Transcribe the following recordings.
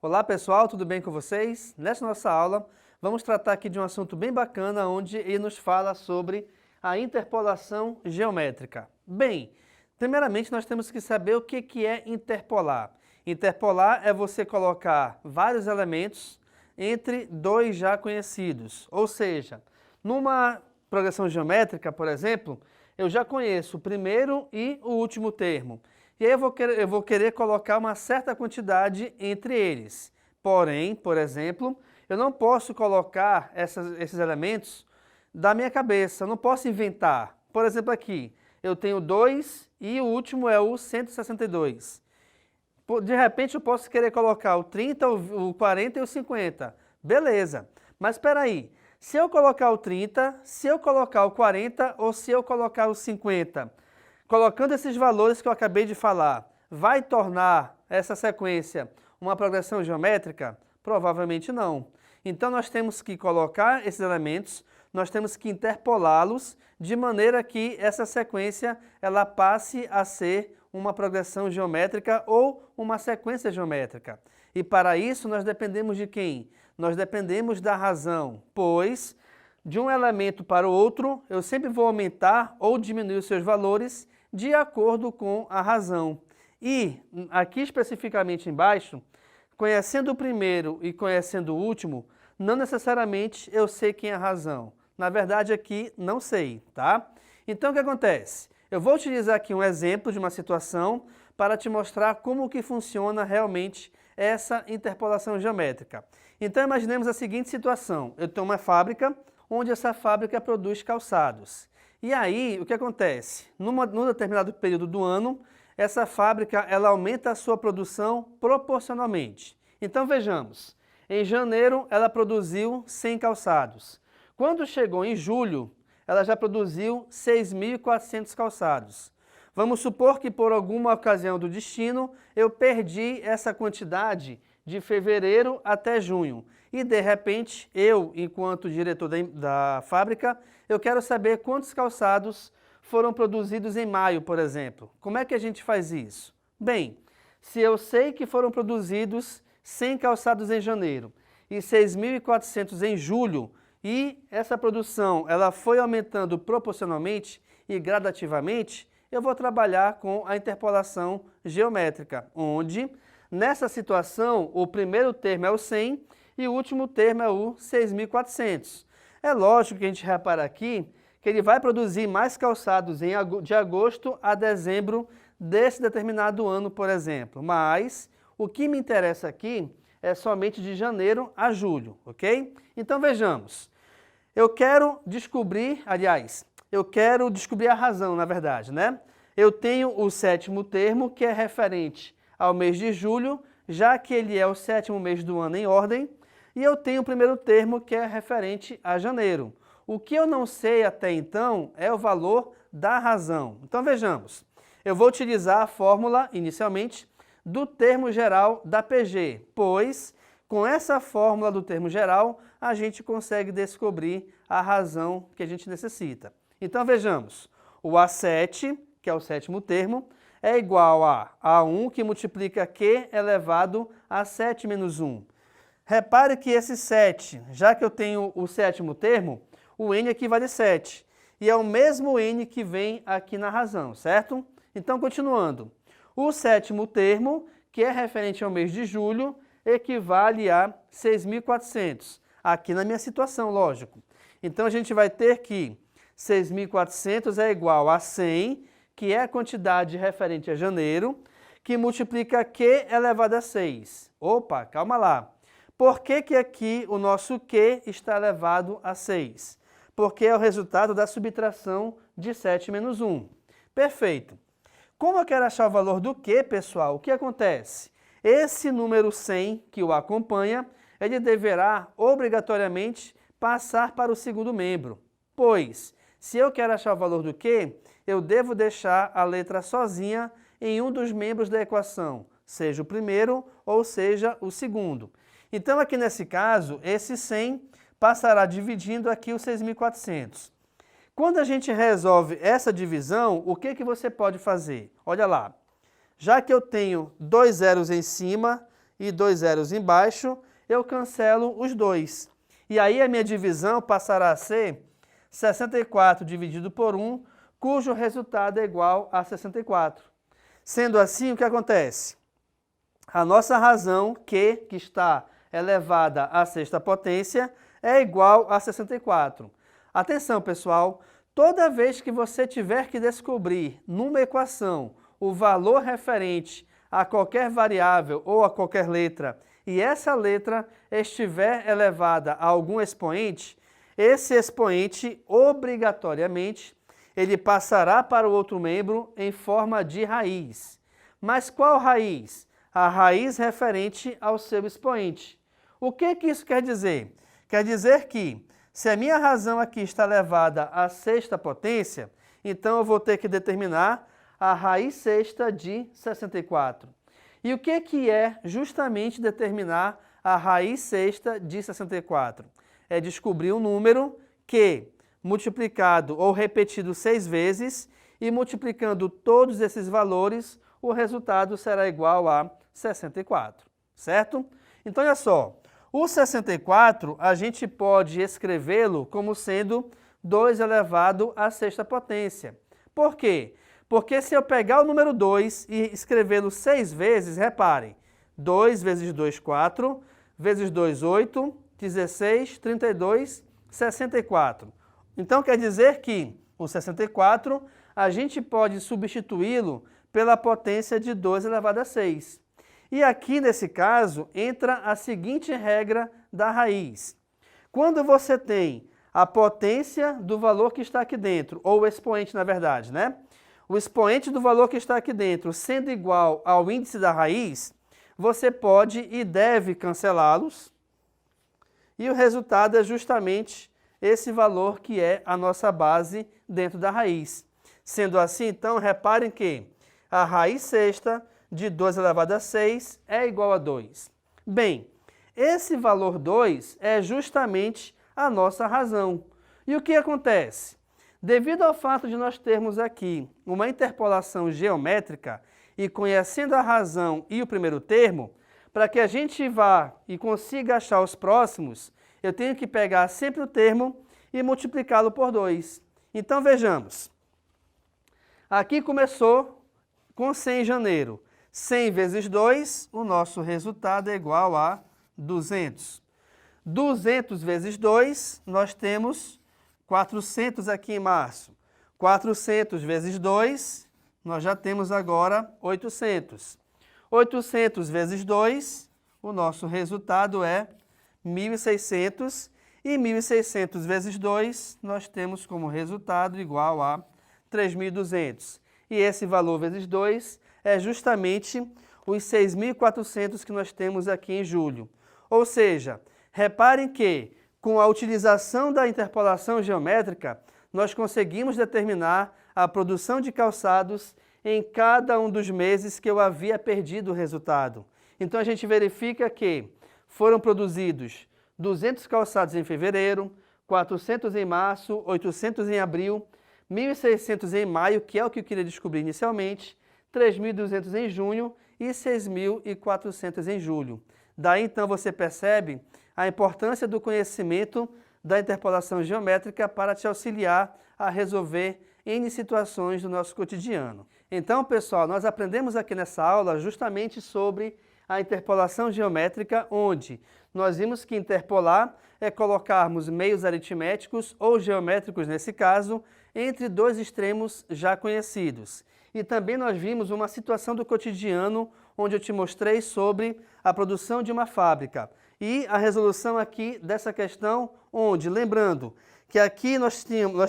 Olá pessoal, tudo bem com vocês? Nesta nossa aula, vamos tratar aqui de um assunto bem bacana, onde ele nos fala sobre a interpolação geométrica. Bem, primeiramente nós temos que saber o que é interpolar. Interpolar é você colocar vários elementos entre dois já conhecidos, ou seja, numa progressão geométrica, por exemplo, eu já conheço o primeiro e o último termo. E aí eu vou querer colocar uma certa quantidade entre eles. Porém, por exemplo, eu não posso colocar esses elementos da minha cabeça, eu não posso inventar. Por exemplo, aqui, eu tenho 2 e o último é o 162. De repente, eu posso querer colocar o 30, o 40 e o 50. Beleza, mas espera aí. Se eu colocar o 30, se eu colocar o 40 ou se eu colocar o 50, colocando esses valores que eu acabei de falar, vai tornar essa sequência uma progressão geométrica? Provavelmente não. Então nós temos que colocar esses elementos, nós temos que interpolá-los de maneira que essa sequência ela passe a ser uma progressão geométrica ou uma sequência geométrica. E para isso nós dependemos de quem? Nós dependemos da razão, pois de um elemento para o outro eu sempre vou aumentar ou diminuir os seus valores de acordo com a razão. E aqui especificamente embaixo, conhecendo o primeiro e conhecendo o último, não necessariamente eu sei quem é a razão. Na verdade aqui não sei, tá? Então o que acontece? Eu vou utilizar aqui um exemplo de uma situação para te mostrar como que funciona realmente essa interpolação geométrica. Então imaginemos a seguinte situação, eu tenho uma fábrica onde essa fábrica produz calçados. E aí, o que acontece? Num determinado período do ano, essa fábrica ela aumenta a sua produção proporcionalmente. Então vejamos, em janeiro ela produziu 100 calçados. Quando chegou em julho, ela já produziu 6.400 calçados. Vamos supor que por alguma ocasião do destino, eu perdi essa quantidade de fevereiro até junho. E de repente, eu, enquanto diretor da fábrica, eu quero saber quantos calçados foram produzidos em maio, por exemplo. Como é que a gente faz isso? Bem, se eu sei que foram produzidos 100 calçados em janeiro e 6.400 em julho, e essa produção ela foi aumentando proporcionalmente e gradativamente, eu vou trabalhar com a interpolação geométrica, onde, nessa situação, o primeiro termo é o 100 e o último termo é o 6.400. É lógico que a gente repara aqui que ele vai produzir mais calçados de agosto a dezembro desse determinado ano, por exemplo. Mas o que me interessa aqui é somente de janeiro a julho, ok? Então vejamos. Eu quero descobrir a razão, na verdade, né? Eu tenho o sétimo termo, que é referente ao mês de julho, já que ele é o sétimo mês do ano em ordem, e eu tenho o primeiro termo, que é referente a janeiro. O que eu não sei até então é o valor da razão. Então vejamos, eu vou utilizar a fórmula, inicialmente, do termo geral da PG, pois com essa fórmula do termo geral, a gente consegue descobrir a razão que a gente necessita. Então vejamos, o A7, que é o sétimo termo, é igual a A1 que multiplica Q elevado a 7 menos 1. Repare que esse 7, já que eu tenho o sétimo termo, o N aqui vale 7. E é o mesmo N que vem aqui na razão, certo? Então, continuando. O sétimo termo, que é referente ao mês de julho, equivale a 6.400. Aqui na minha situação, lógico. Então, a gente vai ter que 6.400 é igual a 100, que é a quantidade referente a janeiro, que multiplica Q elevado a 6. Opa, calma lá. Por que que aqui o nosso Q está elevado a 6? Porque é o resultado da subtração de 7 menos 1. Perfeito. Como eu quero achar o valor do Q, pessoal, o que acontece? Esse número 100 que o acompanha, ele deverá obrigatoriamente passar para o segundo membro. Pois, se eu quero achar o valor do Q, eu devo deixar a letra sozinha em um dos membros da equação, seja o primeiro ou seja o segundo. Então, aqui nesse caso, esse 100 passará dividindo aqui os 6.400. Quando a gente resolve essa divisão, o que você pode fazer? Olha lá, já que eu tenho 2 zeros em cima e 2 zeros embaixo, eu cancelo os 2. E aí a minha divisão passará a ser 64 dividido por 1, cujo resultado é igual a 64. Sendo assim, o que acontece? A nossa razão, Q, que está elevada à sexta potência, é igual a 64. Atenção, pessoal, toda vez que você tiver que descobrir numa equação o valor referente a qualquer variável ou a qualquer letra, e essa letra estiver elevada a algum expoente, esse expoente, obrigatoriamente, ele passará para o outro membro em forma de raiz. Mas qual raiz? A raiz referente ao seu expoente. O que isso quer dizer? Quer dizer que, se a minha razão aqui está elevada à sexta potência, então eu vou ter que determinar a raiz sexta de 64. E o que é justamente determinar a raiz sexta de 64? É descobrir um número que, multiplicado ou repetido 6 vezes, e multiplicando todos esses valores, o resultado será igual a 64, certo? Então, olha só, o 64 a gente pode escrevê-lo como sendo 2 elevado à sexta potência. Por quê? Porque se eu pegar o número 2 e escrevê-lo 6 vezes, reparem, 2 vezes 2, 4, vezes 2, 8, 16, 32, 64. Então quer dizer que o 64 a gente pode substituí-lo pela potência de 2 elevado a 6. E aqui nesse caso entra a seguinte regra da raiz. Quando você tem a potência do valor que está aqui dentro, ou o expoente na verdade, né? O expoente do valor que está aqui dentro sendo igual ao índice da raiz, você pode e deve cancelá-los, e o resultado é justamente esse valor que é a nossa base dentro da raiz. Sendo assim, então, reparem que a raiz sexta de 2 elevado a 6 é igual a 2. Bem, esse valor 2 é justamente a nossa razão. E o que acontece? Devido ao fato de nós termos aqui uma interpolação geométrica e conhecendo a razão e o primeiro termo, para que a gente vá e consiga achar os próximos, eu tenho que pegar sempre o termo e multiplicá-lo por 2. Então vejamos. Aqui começou com 100 em janeiro. 100 vezes 2, o nosso resultado é igual a 200. 200 vezes 2, nós temos 400 aqui em março. 400 vezes 2, nós já temos agora 800. 800 vezes 2, o nosso resultado é 1.600. E 1.600 vezes 2, nós temos como resultado igual a 3.200. E esse valor vezes 2 é justamente os 6.400 que nós temos aqui em julho. Ou seja, reparem que, com a utilização da interpolação geométrica, nós conseguimos determinar a produção de calçados em cada um dos meses que eu havia perdido o resultado. Então a gente verifica que foram produzidos 200 calçados em fevereiro, 400 em março, 800 em abril, 1.600 em maio, que é o que eu queria descobrir inicialmente, 3.200 em junho e 6.400 em julho. Daí então você percebe a importância do conhecimento da interpolação geométrica para te auxiliar a resolver N situações do nosso cotidiano. Então, pessoal, nós aprendemos aqui nessa aula justamente sobre a interpolação geométrica, onde nós vimos que interpolar é colocarmos meios aritméticos ou geométricos, nesse caso, entre dois extremos já conhecidos. E também nós vimos uma situação do cotidiano, onde eu te mostrei sobre a produção de uma fábrica. E a resolução aqui dessa questão, onde, lembrando, que aqui nós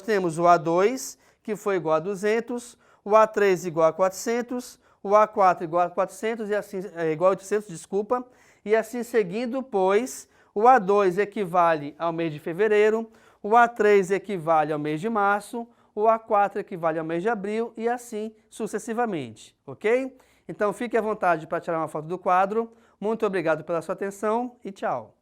temos o A2, que foi igual a 200, o A3 igual a 400, o A4 igual a 400, e assim, igual a 800, desculpa, e assim seguindo, pois o A2 equivale ao mês de fevereiro, o A3 equivale ao mês de março, o A4 equivale ao mês de abril e assim sucessivamente, ok? Então fique à vontade para tirar uma foto do quadro. Muito obrigado pela sua atenção e tchau!